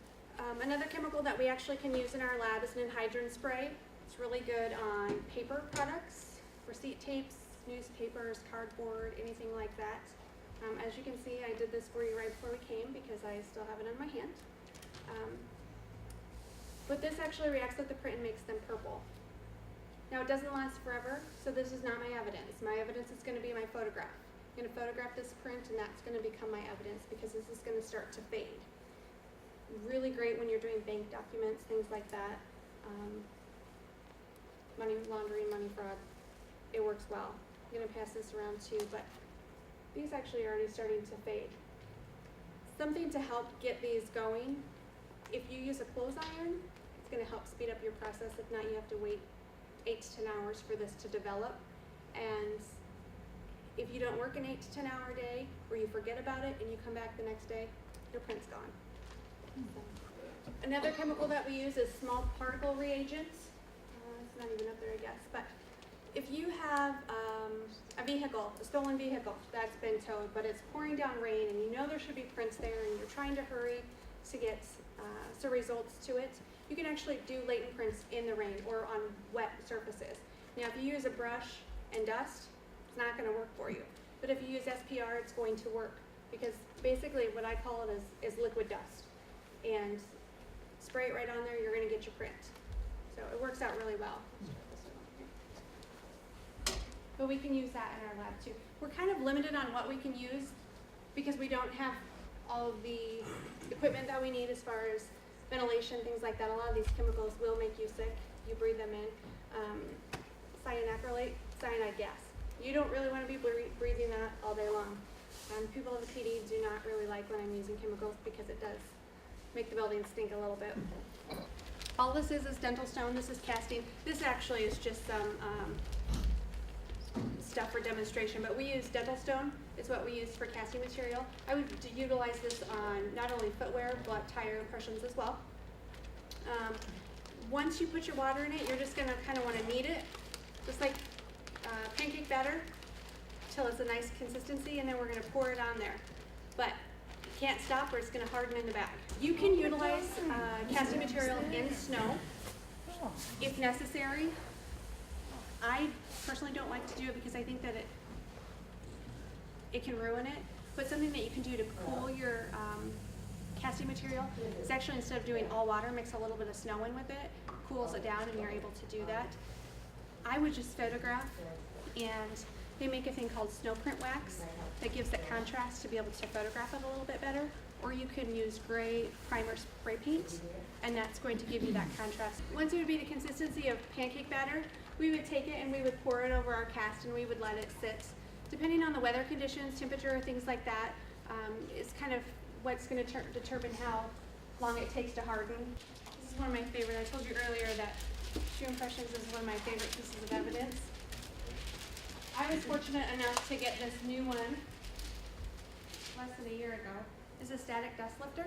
S4: Another chemical that we actually can use in our lab is an anhydrous spray. It's really good on paper products, receipt tapes, newspapers, cardboard, anything like that. As you can see, I did this for you right before we came because I still have it in my hand. But this actually reacts with the print and makes them purple. Now it doesn't last forever, so this is not my evidence. My evidence is going to be my photograph. I'm going to photograph this print and that's going to become my evidence because this is going to start to fade. Really great when you're doing bank documents, things like that. Money laundering, money fraud. It works well. I'm going to pass this around too, but these actually are already starting to fade. Something to help get these going, if you use a clothes iron, it's going to help speed up your process. If not, you have to wait 8 to 10 hours for this to develop. And if you don't work an 8 to 10 hour day or you forget about it and you come back the next day, your print's gone. Another chemical that we use is small particle reagents. It's not even up there, I guess. But if you have a vehicle, a stolen vehicle that's been towed, but it's pouring down rain and you know there should be prints there and you're trying to hurry to get some results to it, you can actually do latent prints in the rain or on wet surfaces. Now if you use a brush and dust, it's not going to work for you. But if you use SPR, it's going to work because basically what I call it is liquid dust. And spray it right on there, you're going to get your print. So it works out really well. But we can use that in our lab too. We're kind of limited on what we can use because we don't have all of the equipment that we need as far as ventilation, things like that. A lot of these chemicals will make you sick. You breathe them in. Cyanacrylate, cyanide gas. You don't really want to be breathing that all day long. People of the PD do not really like when I'm using chemicals because it does make the building stink a little bit. All this is dental stone. This is casting. This actually is just some stuff for demonstration, but we use dental stone. It's what we use for casting material. I would utilize this on not only footwear, but tire impressions as well. Once you put your water in it, you're just going to kind of want to knead it, just like pancake batter, till it's a nice consistency, and then we're going to pour it on there. But you can't stop or it's going to harden in the back. You can utilize casting material in snow if necessary. I personally don't like to do it because I think that it can ruin it. But something that you can do to cool your casting material is actually, instead of doing all water, mix a little bit of snow in with it, cools it down, and you're able to do that. I would just photograph, and they make a thing called snow print wax that gives that contrast to be able to photograph it a little bit better. Or you can use gray primer spray paint, and that's going to give you that contrast. Once it would be the consistency of pancake batter, we would take it and we would pour it over our cast and we would let it sit. Depending on the weather conditions, temperature, things like that, is kind of what's going to determine how long it takes to harden. This is one of my favorite. I told you earlier that Shoe Impressions is one of my favorite pieces of evidence. I was fortunate enough to get this new one less than a year ago. It's a static dust lifter.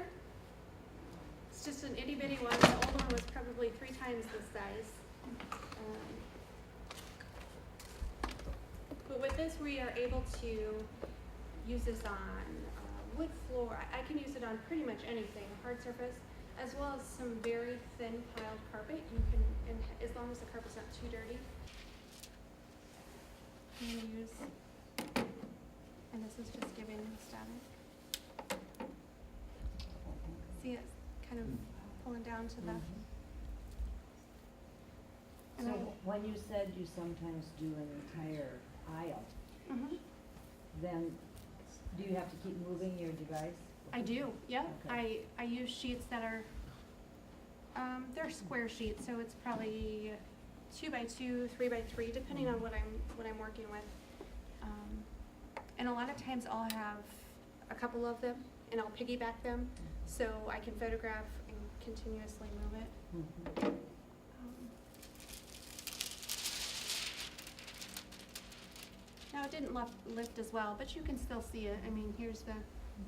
S4: It's just an itty bitty one. The old one was probably 3 times this size. But with this, we are able to use this on wood floor. I can use it on pretty much anything, hard surface, as well as some very thin piled carpet. You can, and as long as the carpet's not too dirty. I'm gonna use, and this is just giving static. See it kind of pulling down to the. And
S6: So when you said you sometimes do an entire aisle, then do you have to keep moving your device?
S4: I do, yeah.
S6: Okay.
S4: I use sheets that are, they're square sheets, so it's probably 2 by 2, 3 by 3, depending on what I'm working with. And a lot of times I'll have a couple of them, and I'll piggyback them, so I can photograph and continuously move it. Now it didn't lift as well, but you can still see it. I mean, here's the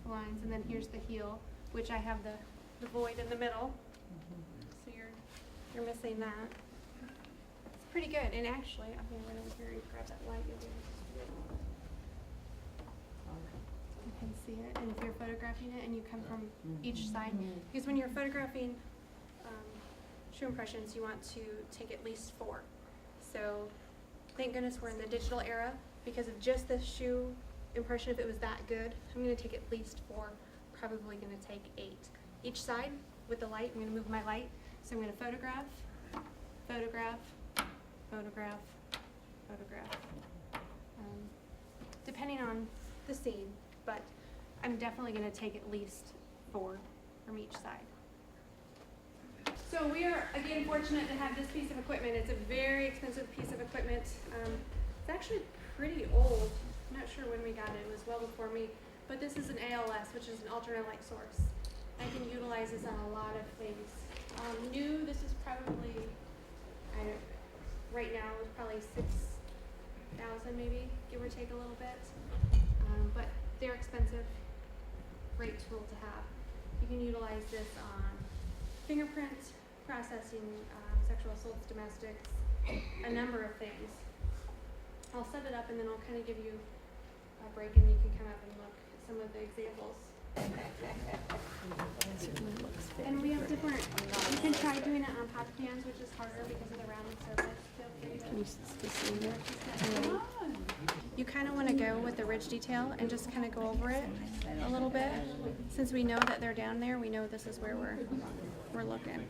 S4: lines, and then here's the heel, which I have the void in the middle. So you're missing that. It's pretty good, and actually, I'm gonna run over here and grab that light. You'll be able to see it. You can see it, and if you're photographing it, and you come from each side, because when you're photographing shoe impressions, you want to take at least 4. So thank goodness we're in the digital era. Because of just this shoe impression, if it was that good, I'm going to take at least 4, probably going to take 8. Each side with the light, I'm going to move my light. So I'm going to photograph, photograph, photograph, photograph. Depending on the scene, but I'm definitely going to take at least 4 from each side. So we are, again, fortunate to have this piece of equipment. It's a very expensive piece of equipment. It's actually pretty old. I'm not sure when we got it. It was well before me. But this is an ALS, which is an alternate light source. I can utilize this on a lot of things. New, this is probably, right now, it's probably 6,000 maybe, give or take a little bit. But they're expensive. Great tool to have. You can utilize this on fingerprint processing, sexual assaults, domestics, a number of things. I'll set it up and then I'll kind of give you a break and you can come up and look at some of the examples. And we have different, you can try doing it on pot pans, which is harder because of the rounded surface. Can you see there? You kind of want to go with the ridge detail and just kind of go over it a little bit. Since we know that they're down there, we know this is where we're looking.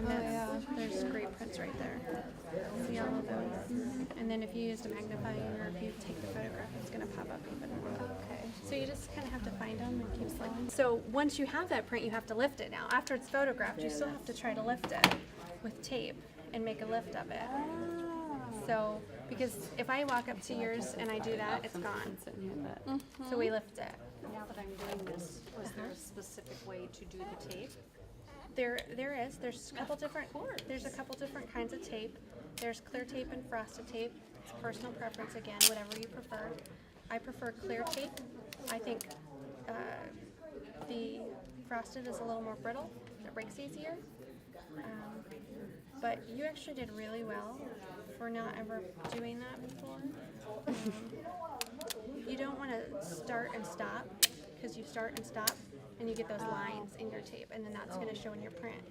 S4: And there's great prints right there. See all of those? And then if you use the magnifying or if you take the photograph, it's going to pop up even more. Okay. So you just kind of have to find them and keep sliding. So once you have that print, you have to lift it now. After it's photographed, you still have to try to lift it with tape and make a lift of it. So, because if I walk up to yours and I do that, it's gone. So we lift it.
S7: Now that I'm doing this, was there a specific way to do the tape?
S4: There is. There's a couple different kinds of tape. There's clear tape and frosted tape. It's personal preference again, whatever you prefer. I prefer clear tape. I think the frosted is a little more brittle. It breaks easier. But you actually did really well for not ever doing that before. You don't want to start and stop, because you start and stop and you get those lines in your tape, and then that's going to show in your print.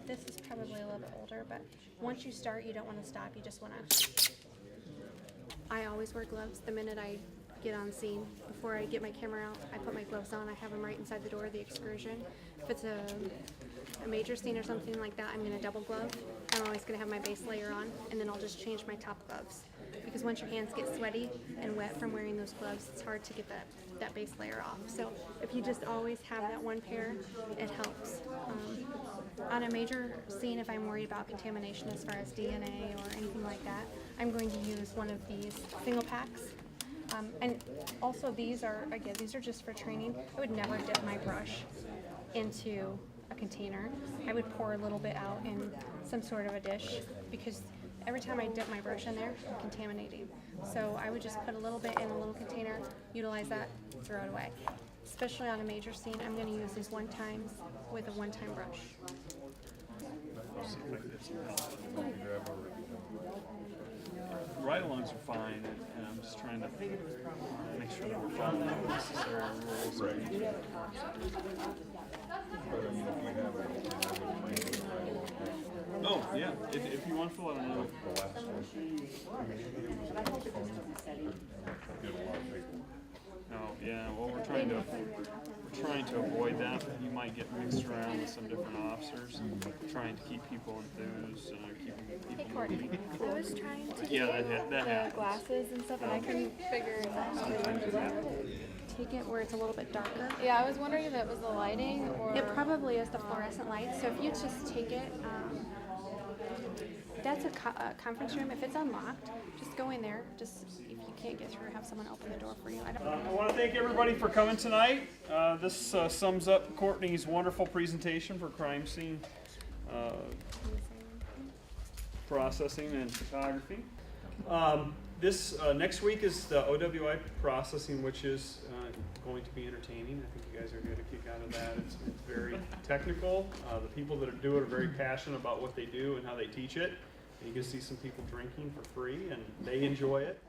S4: This is probably a little bit older, but once you start, you don't want to stop. You just want to I always wear gloves the minute I get on scene. Before I get my camera out, I put my gloves on. I have them right inside the door of the excursion. If it's a major scene or something like that, I'm going to double glove. I'm always going to have my base layer on, and then I'll just change my top gloves. Because once your hands get sweaty and wet from wearing those gloves, it's hard to get that base layer off. So if you just always have that one pair, it helps. On a major scene, if I'm worried about contamination as far as DNA or anything like that, I'm going to use one of these single packs. And also these are just for training. I would never dip my brush into a container. I would pour a little bit out in some sort of a dish because every time I dip my brush in there, I'm contaminating. So I would just put a little bit in a little container, utilize that, throw it away. Especially on a major scene, I'm going to use these one times with a one-time brush.
S1: Ride-alongs are fine, and I'm just trying to make sure that we're following the necessary rules. Oh, yeah, if you want to fill out another. Oh, yeah, well, we're trying to avoid that. You might get mixed around with some different officers. We're trying to keep people enthused and keeping
S4: Hey
S1: people
S4: Courtney,
S1: moving.
S4: I was trying to
S1: Yeah,
S4: do
S1: that
S4: the
S1: happens.
S4: glasses and stuff, and I couldn't figure it out. Take it where it's a little bit darker.
S8: Yeah, I was wondering if it was the lighting or.
S4: It probably is the fluorescent light. So if you just take it, that's a conference room. If it's unlocked, just go in there. Just if you can't get through, have someone open the door for you.
S1: I want to thank everybody for coming tonight. This sums up Courtney's wonderful presentation for crime scene processing and photography. This next week is the OWI processing, which is going to be entertaining. I think you guys are going to kick out of that. It's very technical. The people that do it are very passionate about what they do and how they teach it. And you can see some people drinking for free, and they enjoy it.